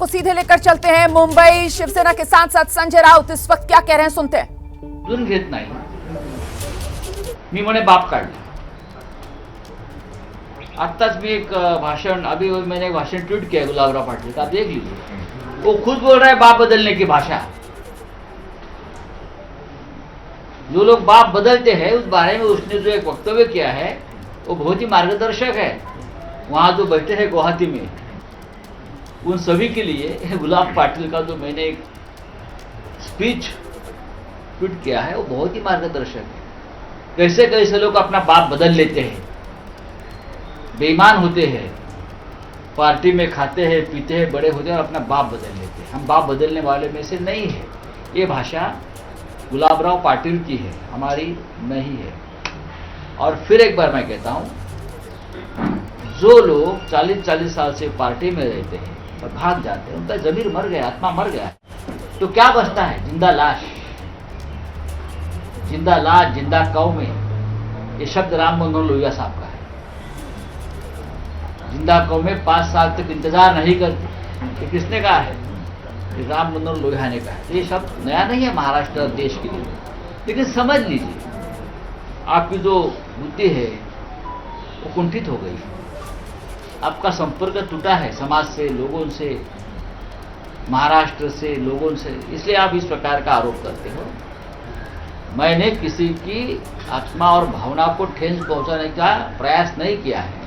सीधे लेकर चलते हैं मुंबई। शिवसेना के सांसद संजय राउत इस वक्त क्या कह रहे हैं, सुनते हैं। अजून घेत नाही, मी म्हणे बाप काढला। आत्ताच मी एक भाषण अभी मैंने एक भाषण ट्वीट किया गुलाबराव पाटिल का, आप देख लीजिए। वो खुद बोल रहा है बाप बदलने की भाषा। जो लोग बाप बदलते हैं उस बारे में उसने जो एक वक्तव्य किया है वो बहुत ही मार्गदर्शक है। वहां जो बैठे हैं गुवाहाटी में, उन सभी के लिए गुलाब पाटिल का जो मैंने एक स्पीच ट्वीट किया है वो बहुत ही मार्गदर्शक है। कैसे कैसे लोग अपना बाप बदल लेते हैं, बेईमान होते हैं, पार्टी में खाते हैं पीते हैं बड़े होते हैं और अपना बाप बदल लेते हैं। हम बाप बदलने वाले में से नहीं है। ये भाषा गुलाबराव पाटिल की है, हमारी नहीं है। और फिर एक बार मैं कहता हूं, जो लोग 40-40 साल से पार्टी में रहते हैं और भाग जाते हैं, उनका जमीर मर गया, आत्मा मर गया, तो क्या बचता है? जिंदा लाश। जिंदा लाश, जिंदा कौमें, ये शब्द राम मनोहर लोहिया साहब का है। जिंदा कौमें 5 साल तक इंतजार नहीं करती, ये किसने कहा है? ये राम मनोहर लोहिया ने कहा है। ये शब्द नया नहीं है महाराष्ट्र और देश के लिए, लेकिन समझ लीजिए आपकी जो बुद्धि है वो कुंठित हो गई। आपका संपर्क टूटा है समाज से, लोगों से, महाराष्ट्र से, लोगों से, इसलिए आप इस प्रकार का आरोप करते हो। मैंने किसी की आत्मा और भावना को ठेस पहुंचाने का प्रयास नहीं किया है।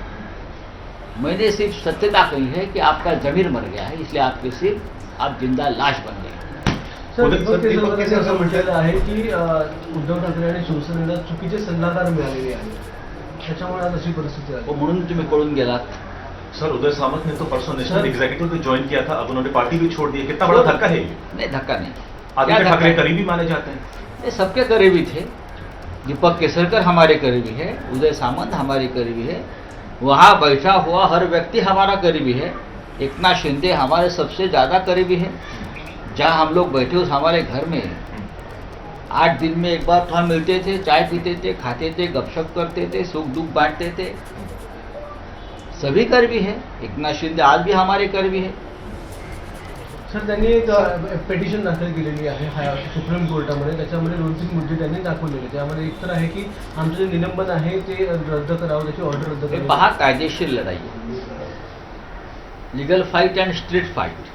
मैंने सिर्फ सत्यता कही है कि आपका जमीर मर गया है, इसलिए आपके सिर्फ आप जिंदा लाश बन गए। असं म्हटलेलं आहे की उद्धव ठाकरे आणि शिवसेनेला चुकीचे सल्लागार मिळालेले आहेत, त्याच्यामुळे आज अशी परिस्थिती आहे। म्हणून तुम्ही पळून गेलात। सर, उदय सामंत ने तो परसों नेशनल एग्जीक्यूटिव को ज्वाइन किया था, अब उन्होंने पार्टी भी छोड़ दी है। कितना बड़ा धक्का है? नहीं, धक्का नहीं। आदित्य ठाकरे करीबी माने जाते हैं। ये सबके करीबी थे। दीपक केसरकर हमारे करीबी है, उदय सामंत हमारे करीबी है, वहां बैठा हुआ हर व्यक्ति हमारा करीबी है। एकनाथ शिंदे हमारे सबसे ज्यादा करीबी है। जहां हम लोग बैठे उस हमारे घर में 8 दिन में एक बार तो हम मिलते थे, चाय पीते थे, खाते थे, गपशप करते थे, सुख दुख बांटते थे। सभी करीबी है। एकनाथ शिंदे आज भी हमारे करीबी है। सर, त्यांनी एक पिटिशन दाखल केलेली आहे सुप्रीम कोर्टामध्ये, त्याच्यामध्ये 2-3 मुद्दे त्यांनी दाखवलेले। त्यामध्ये एक तर आहे की आमचं जे निलंबन आहे ते रद्द करावं, त्याची ऑर्डर रद्द करावी। पहा, कायदेशीर लढाई आहे, legal fight and street fight,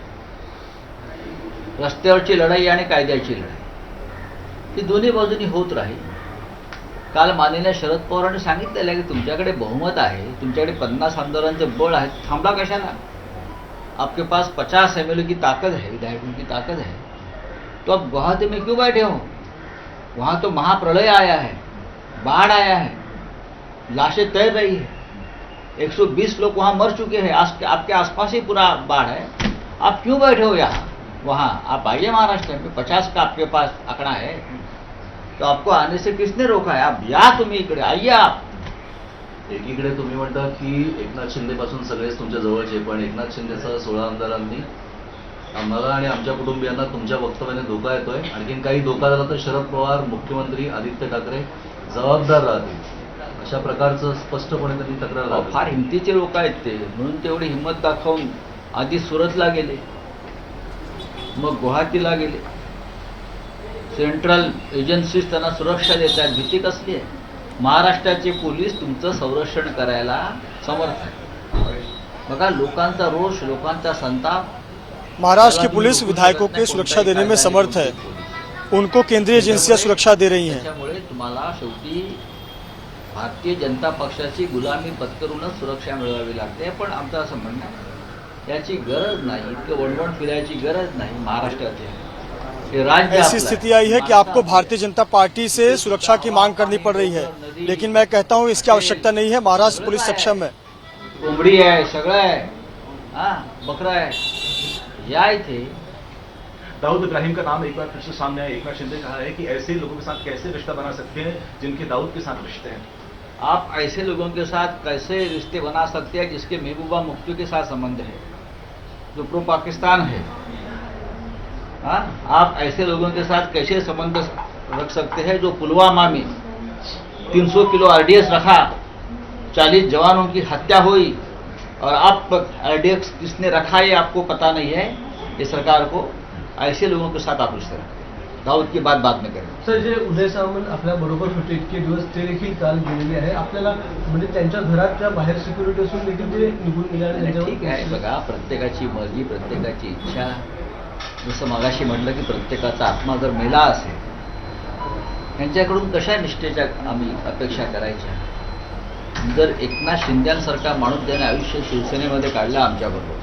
रस्त्यावरची लढाई आणि कायद्याची लढाई, ही दोन्ही बाजूनी होत राहील। काल माननीय शरद पवारांनी सांगितलेलं आहे की तुमच्याकडे बहुमत आहे, तुमच्याकडे 50 आमदारांचं बळ आहे, थांबला कशाला? आपके पास 50 एमएलए की ताकत है, विधायकों की ताकत है, तो अब गुवाहाटी में क्यों बैठे हो? वहाँ तो महाप्रलय आया है, बाढ़ आया है, लाशें तैर रही है, 120 लोग वहाँ मर चुके हैं, आपके आसपास ही पूरा बाढ़ है। आप क्यों बैठे हो यहाँ? वहाँ आप आइए महाराष्ट्र में, 50 का आपके पास आंकड़ा है, तो आपको आने से किसने रोका है? आप या तुम्ही इकडे आइए। आप एकीकडे तुम्ही म्हणता की एकनाथ शिंदे पासून सगळेच तुमच्या जवळचे, पण एकनाथ शिंदेसह 16 आमदारांनी आम्हाला आणि आमच्या कुटुंबियांना तुमच्या वक्तव्याने धोका येतोय। आणखीन काही धोका झाला तर शरद पवार, मुख्यमंत्री आदित्य ठाकरे जबाबदार राहतील, अशा प्रकारचं स्पष्टपणे त्यांनी तक्रार लावली। फार हिमतीचे लोक आहेत ते, म्हणून तेवढी हिंमत दाखवून आधी सुरतला गेले, मग गुवाहाटीला गेले। सेंट्रल एजन्सीज त्यांना सुरक्षा देतात, भीती कसली आहे? महाराष्ट्राचे पोलीस तुमचं संरक्षण करायला समर्थ आहे। बघा, लोकांचा रोष, लोकांचा संताप। महाराष्ट्र की पुलिस विधायकों के सुरक्षा देने में समर्थ है, उनको केंद्रीय एजेंसियां सुरक्षा दे रही हैं। त्यामुळे तुम्हाला शेवटी भारतीय जनता पक्षाची गुलामी पत्करूनच सुरक्षा मिळवावी लागते। पण आमचं असं म्हणणं आहे, याची गरज नाही, इतकं वणवण फिरायची गरज नाही। महाराष्ट्राचे राज्य ऐसी स्थिति आई है कि आपको भारतीय जनता पार्टी से सुरक्षा की मांग करनी पड़ रही है, लेकिन मैं कहता हूं इसकी आवश्यकता नहीं है। महाराष्ट्र पुलिस सक्षम है, कोंबडी है, सगळं आहे, बकरा है, या इथे। दाऊद इब्राहिम का नाम एक बार फिर से सामने आया। एकनाथ शिंदे कहा है कि ऐसे लोगों के साथ कैसे रिश्ता बना सकते हैं जिनके दाऊद के साथ रिश्ते हैं। आप ऐसे लोगों के साथ कैसे रिश्ते बना सकते हैं जिसके महबूबा मुफ्ती के साथ संबंध है, जो प्रो पाकिस्तान है। आप ऐसे लोगों के साथ कैसे संबंध रख सकते हैं जो पुलवामा में 300 किलो आरडीएक्स रखा, 40 जवानों की हत्या हुई, और आप आरडीएक्स किसने रखा ये आपको पता नहीं है। ये सरकार को ऐसे लोगों के साथ आप रिश्ते रखें. दाऊद की बात बाद में करें. सर, जे उदय सामंत आपल्या बरोबर होते इतके दिवस, ते देखील काल गेलेले आहे. आपल्याला म्हणजे त्यांच्या घराच्या बाहेर सिक्युरिटी असून देखील ते निघून गेले आणि ठीक आहे. बघा, प्रत्येकाची मर्जी, प्रत्येकाची इच्छा. जसं मगाशी म्हटलं की प्रत्येकाचा आत्मा जर मेला असेल, त्यांच्याकडून कशा निष्ठेच्या आम्ही अपेक्षा करायच्या. जर एकनाथ शिंदेसारखा माणूस ज्याने आयुष्य शिवसेनेमध्ये काढलं आमच्याबरोबर,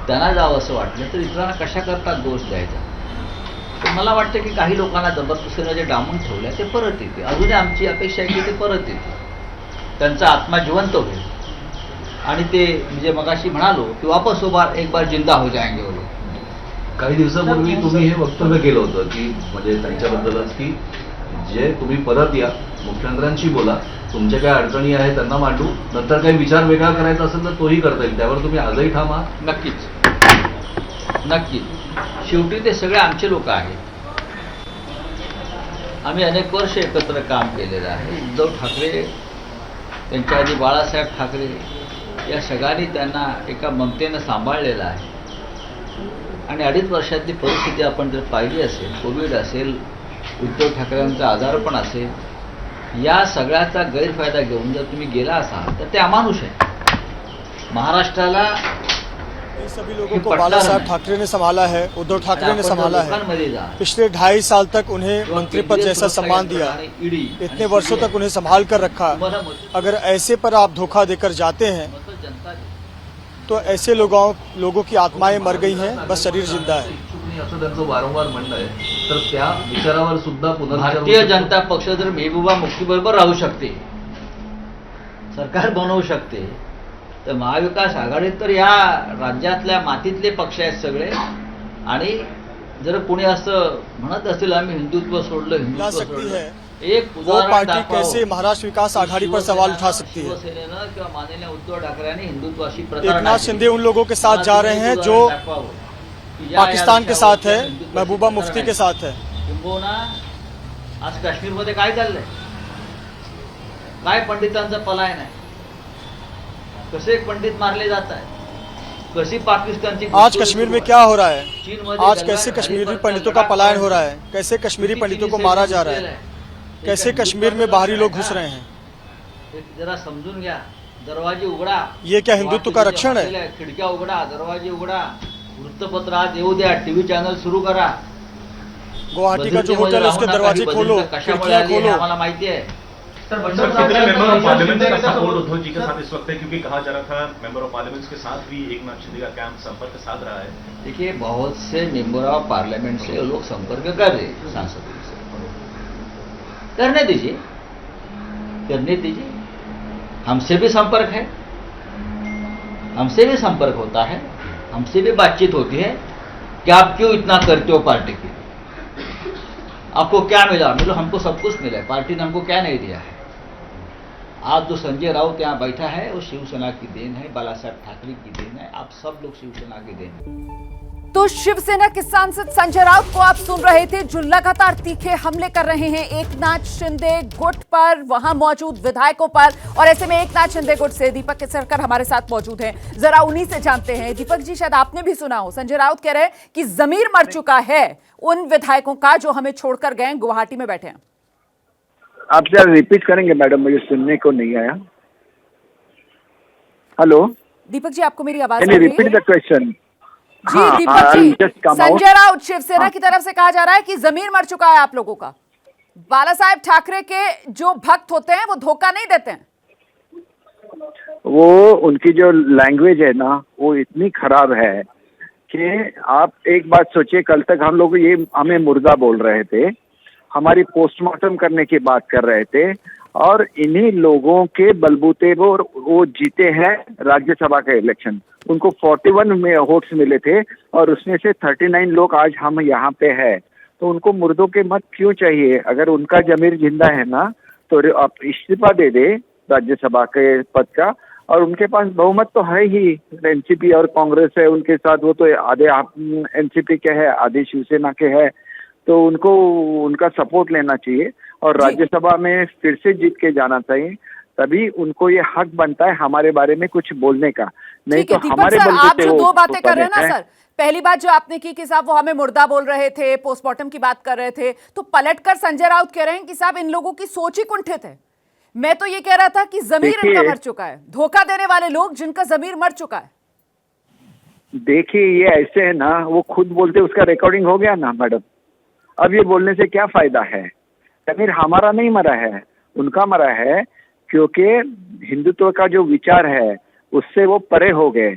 त्यांना जावं असं वाटलं तर इतरांना कशा करता दोष द्यायचा. तर मला वाटतं की काही लोकांना जबरदस्तीनं जे डांबून ठेवलं ते परत येते. अजूनही आमची अपेक्षा आहे की ते परत येते, त्यांचा आत्मा जिवंत होईल आणि ते म्हणजे मगाशी म्हणालो की वापस एक बार जिंदा हो जाएंगे वो लोग. काही दिवसापूर्वी तुम्ही हे वक्तव्य केलं होतं की म्हणजे त्यांच्याबद्दलच की जे तुम्ही परत या, मुख्यमंत्र्यांशी बोला, तुमच्या काय अडचणी आहेत त्यांना मांडू, नंतर काही विचार वेगळा करायचा असेल तर तोही करता येईल. त्यावर तुम्ही आजही ठाम आहात? नक्कीच. शेवटी ते सगळे आमचे लोक आहेत. आम्ही अनेक वर्ष एकत्र काम केलेलं आहे. उद्धव ठाकरे, त्यांच्या आधी बाळासाहेब ठाकरे, या सगळ्यांनी त्यांना एका ममतेनं सांभाळलेलं आहे. आणि 2.5 वर्षातली परिस्थिती आपण जर पाहिली असेल, कोविड असेल, उद्धव ठाकरेंचा आजारपण असेल, या सगळ्याचा गैरफायदा घेऊन जर तुम्ही गेला असाल तर ते अमानुष आहे. महाराष्ट्राला इन सभी लोगों को बाला साहब ठाकरे ने संभाला है, उद्धव ठाकरे ने संभाला है. पिछले 2.5 साल तक उन्हें मंत्री पद जैसा सम्मान दिया, इतने वर्षों तक उन्हें संभाल कर रखा. अगर ऐसे पर आप धोखा देकर जाते हैं तो ऐसे लोगों की आत्माएं मर गई हैं, बस शरीर जिंदा है. असं त्यांचं वारंवार म्हणणं आहे. तर त्या विचारावर सुद्धा भारतीय जनता पक्ष जर मेहबूबा मुफ्तीबरोबर राहू शकते, सरकार बनवू शकते, तर महाविकास आघाडीत तर या राज्यातल्या मातीतले पक्ष आहेत सगळे. आणि जर कोणी असं म्हणत असेल आम्ही हिंदुत्व सोडलं, ला सकती है, एक वो पार्टी कैसे महाराष्ट्र विकास आघाड़ी पर सवाल उठा सकती है. शिवसेनेनं किंवा माननीय उद्धव ठाकरेंनी हिंदुत्वाशी एकनाथ शिंदे उन लोगों के साथ जा रहे हैं जो पाकिस्तान के साथ है, महबूबा मुफ्ती के साथ है. किंबहुना आज काश्मीरमध्ये काय चाललंय, काय पंडितांचं पलायन आहे, कसे पंडित मारले जात आहेत, कशी पाकिस्तानची आज कश्मीर में क्या हो रहा है, चीनमध्ये आज कैसे कश्मीरी पंडितों का पलायन हो रहा है, कैसे कश्मीरी पंडितों को मारा जा रहा है, कैसे कश्मीर में बाहरी लोग घुस रहे हैं. जरा समजून घ्या. दरवाजे उघडा. ये क्या हिंदुत्व का रक्षण है? खिडक्या उघडा, दरवाजे उघडा, वृत्तपत्र आज येऊ द्या, टीव्ही चॅनल सुरू करा. गुवाहाटी का जो होटल है उसके दरवाजे खोलो, खिड़कियां खोलो. आम्हाला माहिती आहे. सर, कितने मेंबर ऑफ पार्लियामेंट का सपोर्ट उद्धव जी के साथ इस वक्त है, क्योंकि कहा जा रहा था मेंबर ऑफ पार्लियामेंट के साथ भी एकनाथ शिंदे का कैंप संपर्क साध रहा है. देखिए, बहुत से मेंबर ऑफ पार्लियामेंट से लोग संपर्क कर रहे हैं, सांसदों से. करने दीजिए. हमसे भी संपर्क है, हमसे भी संपर्क होता है, हमसे भी बातचीत होती है कि आप क्यों इतना करते हो पार्टी की, आपको क्या मिला. मिलो, हमको सब कुछ मिला है, पार्टी ने हमको क्या नहीं दिया है. आज जो संजय राउत यहाँ बैठा है वो शिवसेना की देन है, बाला साहब ठाकरे की देन है, आप सब लोग शिवसेना की देन है. तो शिवसेना के सांसद संजय राउत को आप सुन रहे थे, जो लगातार तीखे हमले कर रहे हैं एकनाथ शिंदे गुट पर, वहां मौजूद विधायकों पर. और ऐसे में एकनाथ शिंदे गुट से दीपक केसरकर हमारे साथ मौजूद हैं, जरा उन्हीं से जानते हैं. दीपक जी, शायद आपने भी सुना हो, संजय राउत कह रहे हैं कि जमीर मर चुका है उन विधायकों का जो हमें छोड़कर गए, गुवाहाटी में बैठे हैं. आप जरा रिपीट करेंगे मैडम, मुझे सुनने को नहीं आया. हेलो दीपक जी, आपको मेरी आवाज can you repeat the question? जी दीपक जी, संजय राउत शिवसेना की तरफ से कहा जा रहा है कि जमीर मर चुका है आप लोगों का. बाला साहेब ठाकरे के जो भक्त होते हैं वो धोखा नहीं देते हैं. वो उनकी जो लैंग्वेज है ना, वो इतनी खराब है कि आप एक बात सोचिए, कल तक हम लोग ये हमें मुर्दा बोल रहे थे, हमारी पोस्टमार्टम करने की बात कर रहे थे, और इन्हीं लोगों के बलबूते वो जीते हैं राज्यसभा का इलेक्शन. उनको 41 में वोट्स मिले थे और उसमें से 39 लोग आज हम यहाँ पे है. तो उनको मुर्दों के मत क्यों चाहिए? अगर उनका जमीर जिंदा है ना तो आप इस्तीफा दे दे राज्यसभा के पद का, और उनके पास बहुमत तो है ही, एनसीपी और कांग्रेस है उनके साथ, वो तो आधे एनसीपी के है, आधे शिवसेना के है, तो उनको उनका सपोर्ट लेना चाहिए और राज्यसभा में फिर से जीत के जाना चाहिए. तभी उनको ये हक बनता है हमारे बारे में कुछ बोलने का. नहीं तो हमारे सर, आप जो दो बातें कर रहे हैं ना सर, पहली बात जो आपने की साहब वो हमें मुर्दा बोल रहे थे, पोस्टमार्टम की बात कर रहे थे, तो पलटकर संजय राउत कह रहे हैं कि साहब इन लोगों की सोच ही कुंठित है। मैं तो ये कह रहा था कि जमीर इनका मर चुका है, धोखा देने वाले लोग जिनका जमीर मर चुका है। देखिए ये ऐसे है ना, वो खुद बोलते उसका रिकॉर्डिंग हो गया ना मैडम, अब ये बोलने से क्या फायदा है। जमीर हमारा नहीं मरा है, उनका मरा है, क्योंकि हिंदुत्व का जो विचार है उससे वो परे हो गए,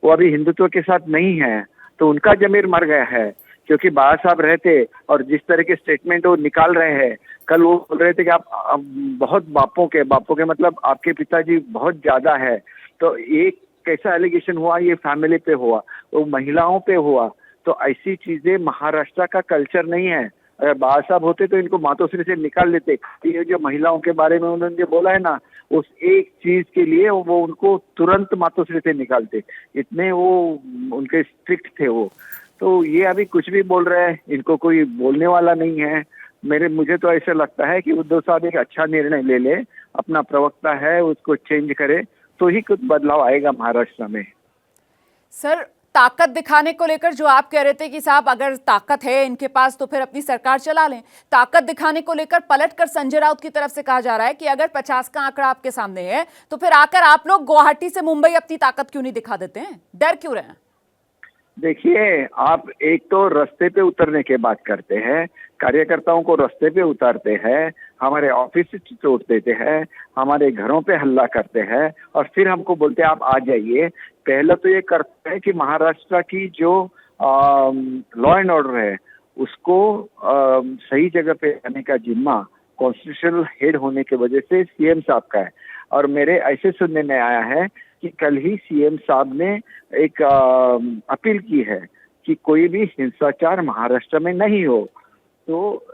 वो अभी हिंदुत्व के साथ नहीं है, तो उनका जमीर मर गया है। क्योंकि बाबा साहब रहते और जिस तरह के स्टेटमेंट वो निकाल रहे हैं, कल वो बोल रहे थे कि आप बहुत बापों के मतलब आपके पिताजी बहुत ज्यादा है, तो एक कैसा एलिगेशन हुआ, ये फैमिली पे हुआ, वो महिलाओं पे हुआ, तो ऐसी चीजें महाराष्ट्र का कल्चर नहीं है। अगर बाबा साहब होते तो इनको मातोश्री से निकाल लेते। ये जो महिलाओं के बारे में उन्होंने जो बोला है ना, उस एक चीज के लिए वो उनको तुरंत मातोश्री से निकालते, इतने वो उनके स्ट्रिक्ट थे वो। तो ये अभी कुछ भी बोल रहे हैं, इनको कोई बोलने वाला नहीं है। मुझे तो ऐसा लगता है कि उद्धव साहब एक अच्छा निर्णय ले ले, अपना प्रवक्ता है उसको चेंज करे तो ही कुछ बदलाव आएगा महाराष्ट्र में। सर, ताकत दिखाने को लेकर जो आप कह रहे थे कि साहब अगर ताकत है इनके पास तो फिर अपनी सरकार चला लें, ताकत दिखाने को लेकर पलटकर संजय राउत की तरफ से कहा जा रहा है कि अगर 50 का आंकड़ा आपके सामने है तो फिर आकर आप लोग गुवाहाटी से मुंबई अपनी ताकत क्यों नहीं दिखा देते हैं, डर क्यों रहे हैं? देखिए, आप एक तो रास्ते पे उतरने की बात करते हैं, कार्यकर्ताओं को रास्ते पे उतारते हैं, हमारे ऑफिस तोड़ देते हैं, हमारे घरों पे हल्ला करते हैं और फिर हमको बोलते हैं आप आ जाइए। पहले तो ये करते हैं कि महाराष्ट्र की जो लॉ एंड ऑर्डर है उसको सही जगह पे आने का जिम्मा कॉन्स्टिट्यूशनल हेड होने की वजह से सीएम साहब का है। और मेरे ऐसे सुनने में आया है कि कल ही सीएम साहब ने एक अपील की है कि कोई भी हिंसाचार महाराष्ट्र में नहीं हो। तो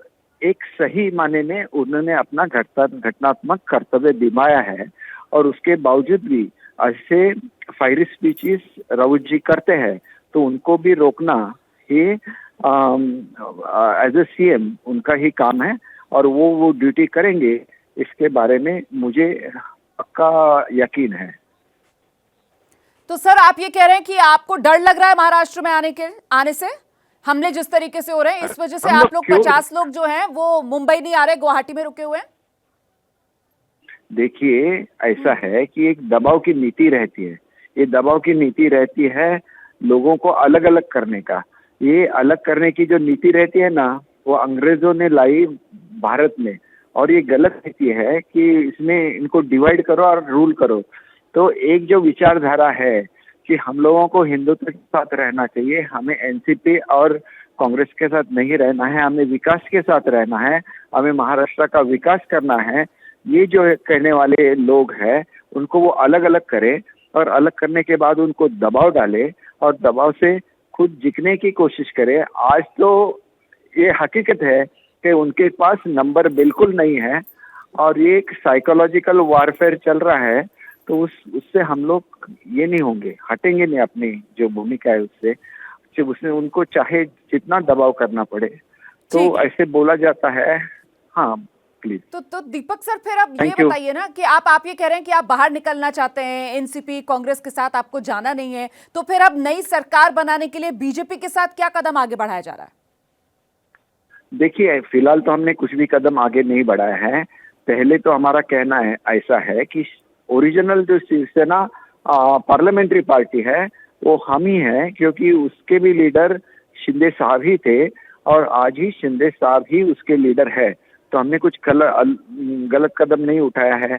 एक सही माने में उन्होंने अपना घटनात्मक कर्तव्य निभाया है और उसके बावजूद भी ऐसे फायरी स्पीचेस राउत जी करते हैं तो उनको भी रोकना ये एज ए सीएम उनका ही काम है और वो ड्यूटी करेंगे, इसके बारे में मुझे पक्का यकीन है। तो सर आप ये कह रहे हैं कि आपको डर लग रहा है महाराष्ट्र में आने से? हमले जिस तरीके से हो रहे हैं इस वजह से आप लोग 50 लोग जो हैं वो मुंबई नहीं आ रहे, गुवाहाटी में रुके हुए हैं? देखिए, ऐसा है कि एक दबाव की नीति रहती है, ये दबाव की नीति रहती है लोगों को अलग अलग करने का। ये अलग करने की जो नीति रहती है ना, वो अंग्रेजों ने लाई भारत में, और ये गलत नीति है कि इसमें इनको डिवाइड करो और रूल करो। तो एक जो विचारधारा है कि हम लोगों को हिंदुत्व के साथ रहना चाहिए, हमें एनसीपी और कांग्रेस के साथ नहीं रहना है, हमें विकास के साथ रहना है, हमें महाराष्ट्र का विकास करना है, ये जो कहने वाले लोग हैं उनको वो अलग अलग करें और अलग करने के बाद उनको दबाव डाले और दबाव से खुद जीतने की कोशिश करे। आज तो ये हकीकत है कि उनके पास नंबर बिल्कुल नहीं है और ये एक साइकोलॉजिकल वारफेयर चल रहा है। तो उससे हम लोग ये नहीं होंगे, हटेंगे नहीं अपनी जो भूमिका है उससे, जब उसने उनको चाहे जितना दबाव करना पड़े। तो ऐसे बोला जाता है। हाँ प्लीज। तो दीपक सर फिर अब ये बताइए ना कि आप ये कह रहे हैं कि आप बाहर निकलना चाहते हैं, एनसीपी कांग्रेस के साथ आपको जाना नहीं है, तो फिर अब नई सरकार बनाने के लिए बीजेपी के साथ क्या कदम आगे बढ़ाया जा रहा है? देखिए, फिलहाल तो हमने कुछ भी कदम आगे नहीं बढ़ाया है। पहले तो हमारा कहना है ऐसा है कि ओरिजिनल जो शिवसेना पार्लियामेंट्री पार्टी है वो हम ही है, क्योंकि उसके भी लीडर शिंदे साहब ही थे और आज ही शिंदे साहब ही उसके लीडर है। तो हमने कुछ गलत कदम नहीं उठाया है।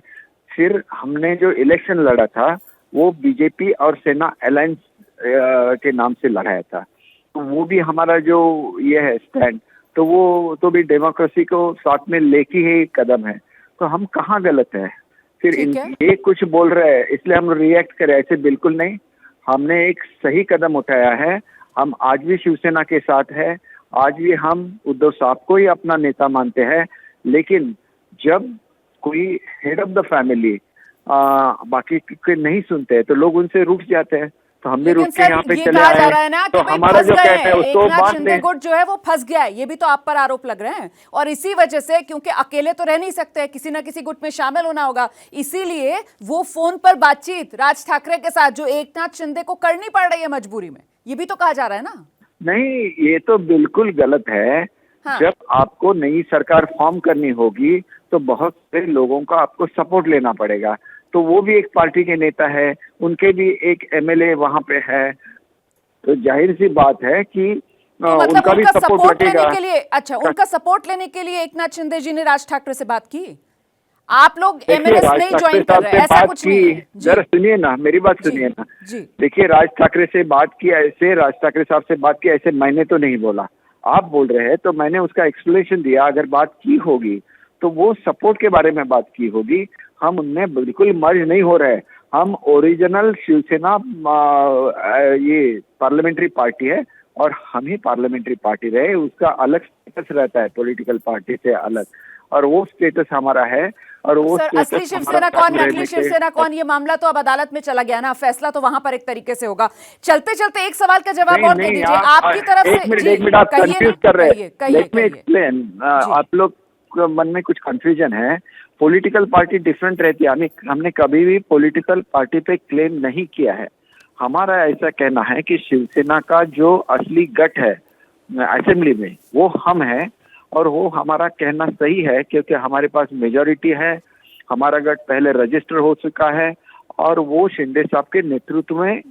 फिर हमने जो इलेक्शन लड़ा था वो बीजेपी और सेना अलायंस के नाम से लड़ाया था, तो वो भी हमारा जो ये है स्टैंड, तो वो तो भी डेमोक्रेसी को साथ में लेके ही कदम है। तो हम कहाँ गलत है? फिर ये कुछ बोल रहे हैं इसलिए हम रिएक्ट करें, ऐसे बिल्कुल नहीं। हमने एक सही कदम उठाया है, हम आज भी शिवसेना के साथ है, आज भी हम उद्धव साहब को ही अपना नेता मानते हैं। लेकिन जब कोई हेड ऑफ द फैमिली बाकी के नहीं सुनते तो लोग उनसे रुक जाते हैं, तो हम भी रुक के यहाँ पे चले आए हैं। तो हमारा जो कहते हैं उसको बात शिंदे गुट जो है वो फंस गया है, ये भी तो आप पर आरोप लग रहे हैं। और इसी वजह से, क्योंकि अकेले तो रह नहीं सकते, किसी ना किसी गुट में शामिल होना होगा, इसीलिए वो फोन पर बातचीत राज ठाकरे के साथ जो एकनाथ शिंदे को करनी पड़ रही है मजबूरी में, ये भी तो कहा जा रहा है ना। नहीं, ये तो बिल्कुल गलत है। हाँ। जब आपको नई सरकार फॉर्म करनी होगी तो बहुत सारे लोगों का आपको सपोर्ट लेना पड़ेगा। तो वो भी एक पार्टी के नेता है, उनके भी एक एमएलए वहां पे है, तो जाहिर सी बात है कि तो मतलब उनका भी उनका सपोर्ट सपोर्ट लेने लगेगा। के लिए, अच्छा, उनका सपोर्ट लेने के लिए एकनाथ शिंदे जी ने राज ठाकरे से बात की। आप लोग देखिए, एमएनएस राज नहीं ठाकरे ज्वाइन कर साहब रहे, से ऐसा बात कुछ नहीं है। की, जरा सुनिए ना, मेरी बात जी, सुनिए ना। जी। देखिए, राज ठाकरे से बात की, ऐसे राज ठाकरे साहब से बात की, ऐसे मैंने तो नहीं बोला, आप बोल रहे हैं, तो मैंने उसका एक्सप्लेनेशन दिया। अगर बात की होगी तो वो सपोर्ट के बारे में बात की होगी। हम उनमें बिल्कुल मर्ज नहीं हो रहे। हम ओरिजिनल शिवसेना ये पार्लियामेंट्री पार्टी है और हम ही पार्लियामेंट्री पार्टी रहे। उसका अलग स्टेटस रहता है पॉलिटिकल पार्टी से अलग, और वो स्टेटस हमारा है। और वो सर, स्टेटस असली शिवसेना कौन, नकली शिवसेना कौन, ये मामला तो अब अदालत में चला गया ना, फैसला तो वहां पर एक तरीके से होगा। चलते चलते एक सवाल का जवाब और दे दीजिए आपकी तरफ से। एक मिनट, आप कंफ्यूज कर रहे हैं। कहिए, लेट मी एक्सप्लेन। आप लोग के मन में कुछ कंफ्यूजन है। पॉलिटिकल पार्टी डिफरेंट रहती है। हमने कभी भी पॉलिटिकल पार्टी पे क्लेम नहीं किया है। हमारा ऐसा कहना है कि शिवसेना का जो असली गठ है असेंबली में, वो हम हैं, और वो हमारा कहना सही है क्योंकि हमारे पास मेजॉरिटी है। हमारा गठ पहले रजिस्टर हो चुका है और वो शिंदे साहब के नेतृत्व में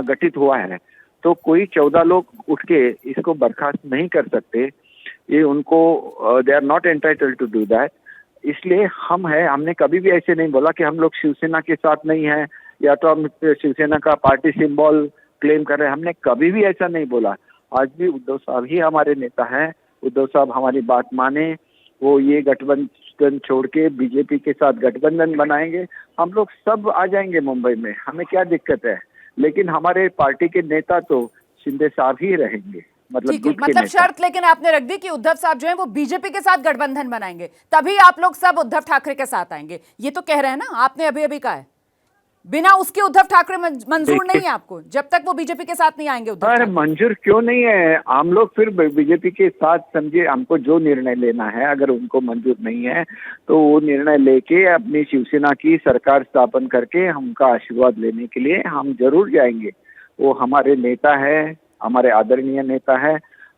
गठित हुआ है। तो कोई 14 लोग उठ के इसको बर्खास्त नहीं कर सकते। ये उनको, they are not entitled to do that. इसलिए हम है, हमने कभी भी ऐसे नहीं बोला कि हम लोग शिवसेना के साथ नहीं है या तो हम शिवसेना का पार्टी सिंबल क्लेम कर रहे हैं। हमने कभी भी ऐसा नहीं बोला। आज भी उद्धव साहब ही हमारे नेता हैं। उद्धव साहब हमारी बात माने, वो ये गठबंधन छोड़ के बीजेपी के साथ गठबंधन बनाएंगे, हम लोग सब आ जाएंगे मुंबई में, हमें क्या दिक्कत है। लेकिन हमारे पार्टी के नेता तो शिंदे साहब ही रहेंगे, मतलब ठीक है, गुट के मतलब नेता। शर्त लेकिन आपने रख दी कि उद्धव साहब जो है वो बीजेपी के साथ गठबंधन बनाएंगे, तभी आप लोग सब उद्धव ठाकरे के साथ आएंगे, ये तो कह रहे हैं ना, आपने अभी अभी कहा है। बिना उसके उद्धव ठाकरे मंजूर नहीं है आपको, जब तक वो बीजेपी के साथ नहीं आएंगे उद्धव अरे ठाकरे। मंजूर क्यों नहीं है? हम लोग फिर बीजेपी के साथ, समझिए, हमको जो निर्णय लेना है, अगर उनको मंजूर नहीं है तो वो निर्णय लेके अपनी शिवसेना की सरकार स्थापन करके उनका आशीर्वाद लेने के लिए हम जरूर जाएंगे। वो हमारे नेता है, हमारे आदरणीय नेता है।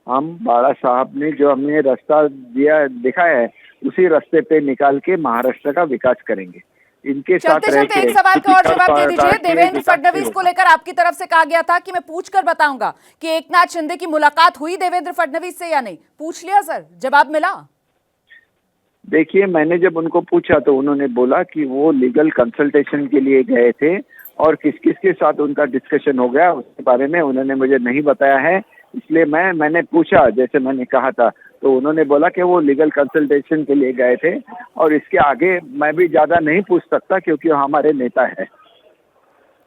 हम बाला साहब ने जो हमें रास्ता दिया, दिखाया है, उसी रास्ते पे निकाल के महाराष्ट्र का विकास करेंगे। इनके साथ चलते चलते एक सवाल का और जवाब दे दीजिए। देवेंद्र फडणवीस को लेकर आपकी तरफ से कहा गया था कि मैं पूछकर बताऊंगा कि एकनाथ शिंदे की मुलाकात हुई देवेंद्र फडणवीस से या नहीं, पूछ लिया सर, जवाब मिला? देखिए, मैंने जब उनको पूछा तो उन्होंने बोला कि वो लीगल कंसल्टेशन के लिए गए थे और किस किस के साथ उनका डिस्कशन हो गया उसके बारे में उन्होंने मुझे नहीं बताया है। इसलिए मैंने पूछा, जैसे मैंने कहा था, तो उन्होंने बोला कि वो लीगल कंसल्टेशन के लिए गए थे, और इसके आगे मैं भी ज्यादा नहीं पूछ सकता क्योंकि वो हमारे नेता है।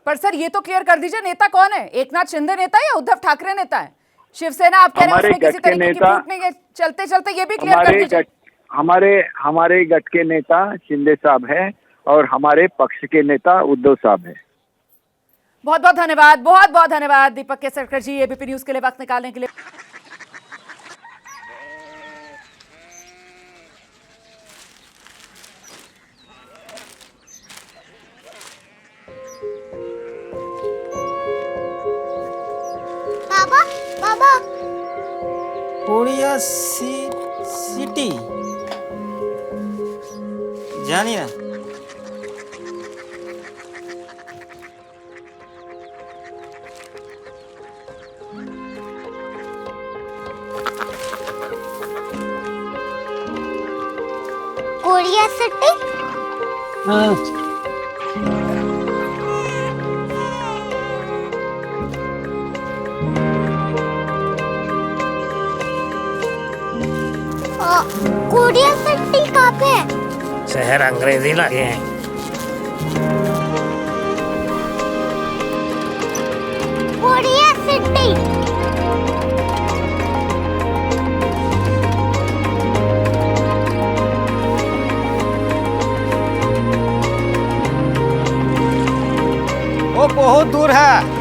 पर सर ये तो क्लियर कर दीजिए, नेता कौन है? एकनाथ शिंदे नेता है या उद्धव ठाकरे नेता है? शिवसेना आप कह रहे हैं उसमें किसी तरीके की फूट नहीं है, चलते चलते ये भी क्लियर कर दीजिए। हमारे गठ के नेता शिंदे साहब है और हमारे पक्ष के नेता उद्धव साहब है। बहुत बहुत धन्यवाद, बहुत बहुत धन्यवाद दीपक केसरकर जी, एबीपी न्यूज के लिए वक्त निकालने के लिए। बाबा बाबा कोरिया सिटी জানি না। कोरिया सिटी कोरिया सिटी कहाँ पे है? शहर अंग्रेजी लगे हैं। कोरिया सिटी वो बहुत दूर है।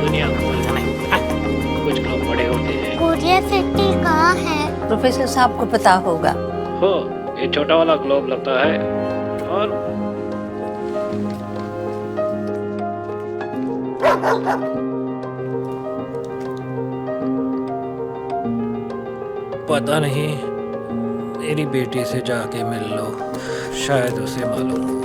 दुनिया को बोलना नहीं, कुछ लोग बड़े होते हैं। कोरिया सिटी कहाँ है? प्रोफेसर साहब को पता होगा। हो, ये छोटा वाला ग्लोब लगता है और पता नहीं, मेरी बेटी से जाके मिल लो, शायद उसे मालूम हो।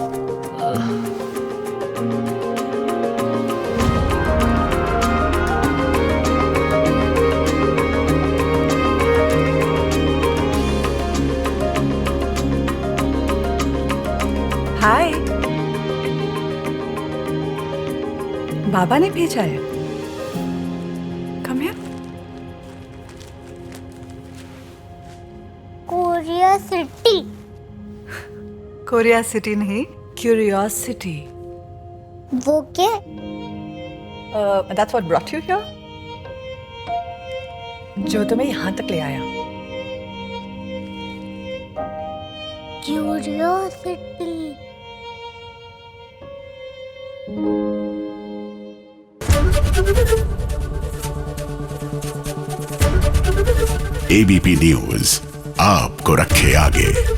हाय, बाबा ने भेजा है। Come here. Korea city. Korea city नहीं, क्यूरियोसिटी। वो क्या? That's what brought you here? जो तुम्हें यहाँ तक ले आया। क्यूरियोसिटी। एबीपी न्यूज आपको रखे आगे।